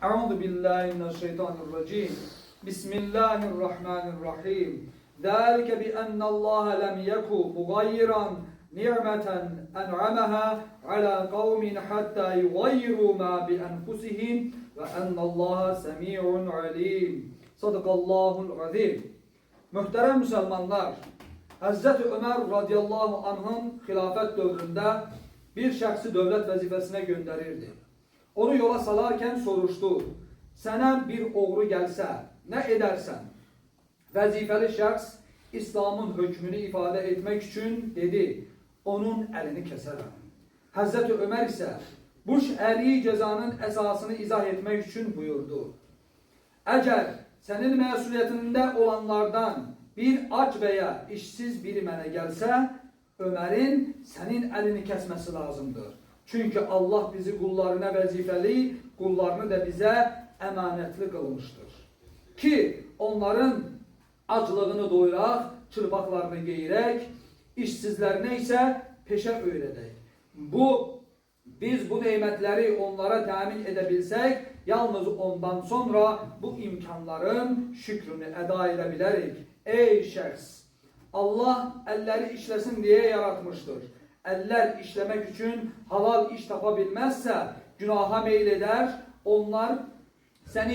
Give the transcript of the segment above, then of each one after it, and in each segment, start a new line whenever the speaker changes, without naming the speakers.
Euzu billahi mineşşeytanirracim. Bismillahirrahmanirrahim. Zalike bi ennallaha lem yeku mugayyiran ni'meten en'amaha ala kavmin hatta yugayyiru ma bi enfusihim ve ennallaha semi'un alim. Sadakallahul azim. Muhterem Müslümanlar, Hazreti Ömer radıyallahu anh'ın hilafet dövründe bir şəxsi dövlət vəzifəsinə gönderirdi. Onu yola salarken soruşdu. Sənə bir oğru gəlsə, nə edərsən? Vəzifəli şəxs İslamın hökmünü ifade etmek için dedi, onun əlini kəsərəm. Hazreti Ömer ise bu şəri cezanın esasını izah etmek için buyurdu. Əgər senin məsuliyyətində olanlardan bir ac veya işsiz biri mənə gəlsə, Ömer'in senin elini kesmesi lazımdır. Çünkü Allah bizi kullarına vəzifəli, kullarını da bize emanetli kılmıştır. Ki onların aclığını doyuraq, çırpaqlarını geyirək, işsizlerine ise peşe öyrədək. Biz bu nimetleri onlara temin edebilsek, yalnız ondan sonra bu imkanların şükrünü eda edebilərik. Ey şəxs! Allah elleri işlesin diye yaratmıştır. Eller işlemek için halal iş tapabilmezse günaha meyleder. Onlar seni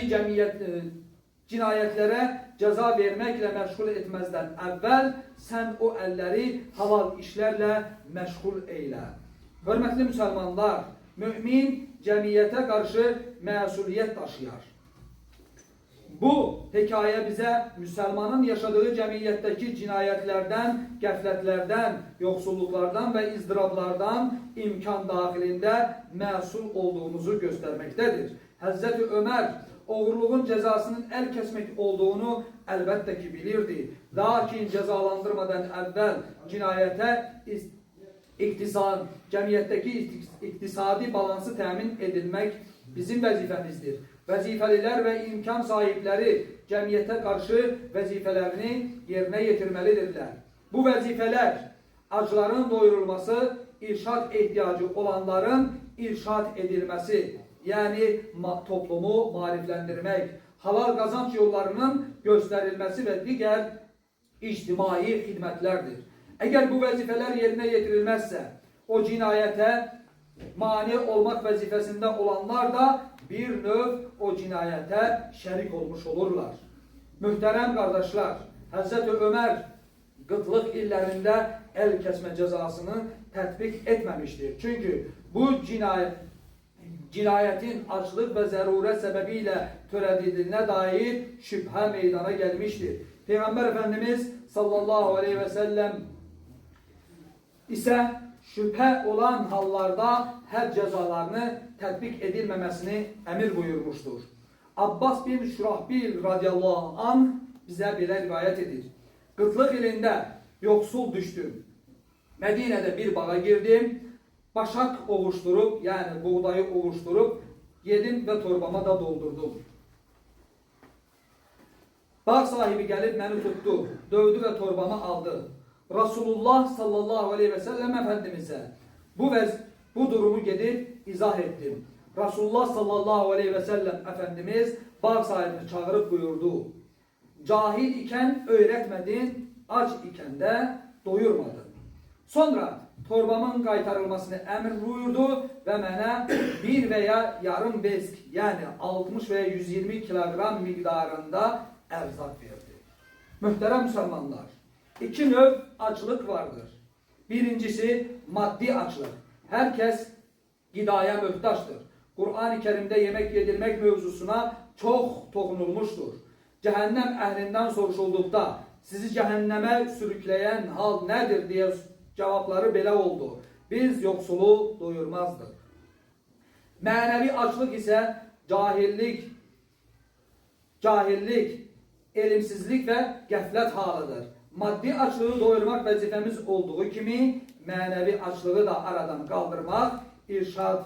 cinayetlere ceza vermekle meşgul etmezden evvel sen o elleri halal işlerle meşgul eyle. Hürmetli Müslümanlar, mümin cemiyete karşı mesuliyet taşıyar. Bu hikaye bize Müslümanın yaşadığı cemiyetteki cinayetlerden, gefletlerden, yoksulluklardan ve ızdıraplardan imkan dahilinde mesul olduğumuzu göstermektedir. Hazreti Ömer oğurluğun cezasının el kesmek olduğunu elbette ki bilirdi. Lakin cezalandırmadan evvel cinayete cemiyetteki iktisadi balansı temin edilmek bizim vazifemizdir. Vəzifəliler ve imkan sahipleri cemiyete karşı vəzifələrini yerine getirmelidirler. Bu vəzifələr acların doyurulması, irşad ihtiyacı olanların irşad edilmesi, yani toplumu mariflendirmek, halal kazanç yollarının gösterilmesi ve diğer ictimai hizmetlerdir. Eğer bu vəzifələr yerine getirilmezse, o cinayete mani olmak vəzifəsində olanlar da bir növ o cinayete şerik olmuş olurlar. Mühterem kardeşler, Hazreti Ömer qıtlıq illərində el kesme cezasını tətbiq etmemiştir. Çünkü bu cinayetin açlık ve zaruret sebebiyle törədildiyinə dair şübhə meydana gelmiştir. Peygamber Efendimiz sallallahu aleyhi ve sellem ise şüphe olan hallarda her cezalarını tətbiq edilmemesini emir buyurmuştur. Abbas bin Şurahbil radiyallahu anh bize belə rivayet edir. Qıtlıq ilində yoksul düştüm. Medine'de bir bağa girdim. Başak ovuşturup, yani buğdayı ovuşturup yedim ve torbama da doldurdum. Bağ sahibi gelip beni tuttu, dövdü ve torbamı aldı. Resulullah sallallahu aleyhi ve sellem Efendimiz'e bu durumu gidip izah ettim. Resulullah sallallahu aleyhi ve sellem Efendimiz bağ sahibini çağırıp buyurdu. Cahil iken öğretmedin, aç iken de doyurmadın. Sonra torbamın qaytarılmasını emir buyurdu ve bana bir veya yarım besk, yani 60 veya 120 kilogram miktarında erzak verdi. Mühterem Müslümanlar, İki növ açlık vardır. Birincisi maddi açlık. Herkes gıdaya muhtaçtır. Kur'an-ı Kerim'de yemek yedirmek mevzusuna çok dokunulmuştur. Cehennem ehlinden soruşulduğunda sizi cehenneme sürükleyen hal nedir diye cevapları belə oldu. Biz yoksulu doyurmazdık. Manevi açlık ise cahillik, elimsizlik ve gaflet halıdır. Maddi açlığı doyurmak vazifemiz olduğu gibi manevi açlığı da aradan kaldırmak, irşad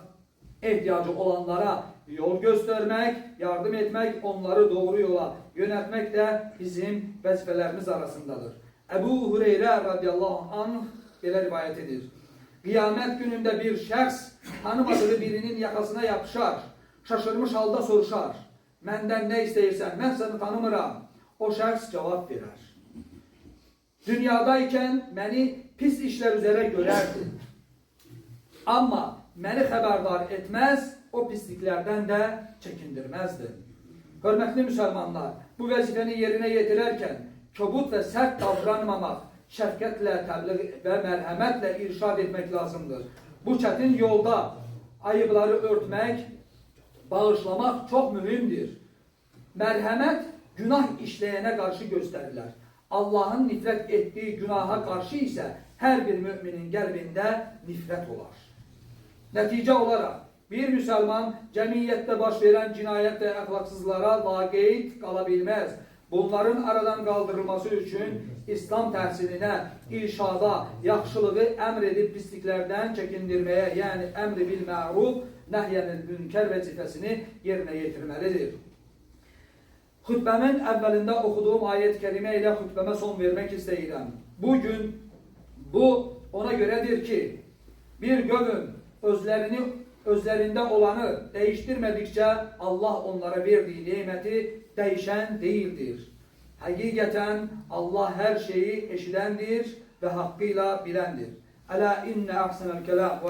ihtiyacı olanlara yol göstermek, yardım etmek, onları doğru yola yöneltmek de bizim vazifelerimiz arasındadır. Ebu Hureyre radıyallahu anh belə rivayet edir. Kıyamet gününde bir şəxs tanımadığı birinin yakasına yapışar. şaşırmış halda soruşar. Məndən nə istəyirsən? Mən səni tanımıram. O şəxs cavab verər. Dünyadayken məni pis işlər üzərə görərdi. Amma məni xəbərdar etməz, o pisliklərdən də çəkindirməzdi. Hörmətli müsəlmanlar, bu vəzifəni yerinə yetirərkən kobud və sərt davranmamaq, şəfqətlə, təbliğ və mərhəmətlə irşad etmək lazımdır. Bu çətin yolda ayıbları örtmək, bağışlamaq çox mühümdür. Mərhəmət günah işləyənə qarşı göstərilir. Allah'ın nifrət etdiyi günaha qarşı isə hər bir müminin qəlbində nifrət olar. Nəticə olaraq bir müsəlman cəmiyyətdə baş verən cinayət və əxlaqsızlara laqeyd qala bilməz. Bunların aradan qaldırılması üçün İslam təhsilinə, irşada, yaxşılığı əmr edib pisliklərdən çəkindirməyə, yəni əmr bil məruf, nəhyənil münkər vəzifəsini yerinə yetirməlidir. Xütbəmin əvvəlində oxuduğum ayət-i kərimə ilə xütbəmə son vermək istəyirəm. Bugün bu ona görədir ki, bir qövm özlərində olanı dəyişdirmədikcə Allah onlara verdiyi neməti dəyişən deyildir. Həqiqətən Allah hər şeyi eşidəndir və haqqıyla biləndir. Ələ innə əhsənəl kələm.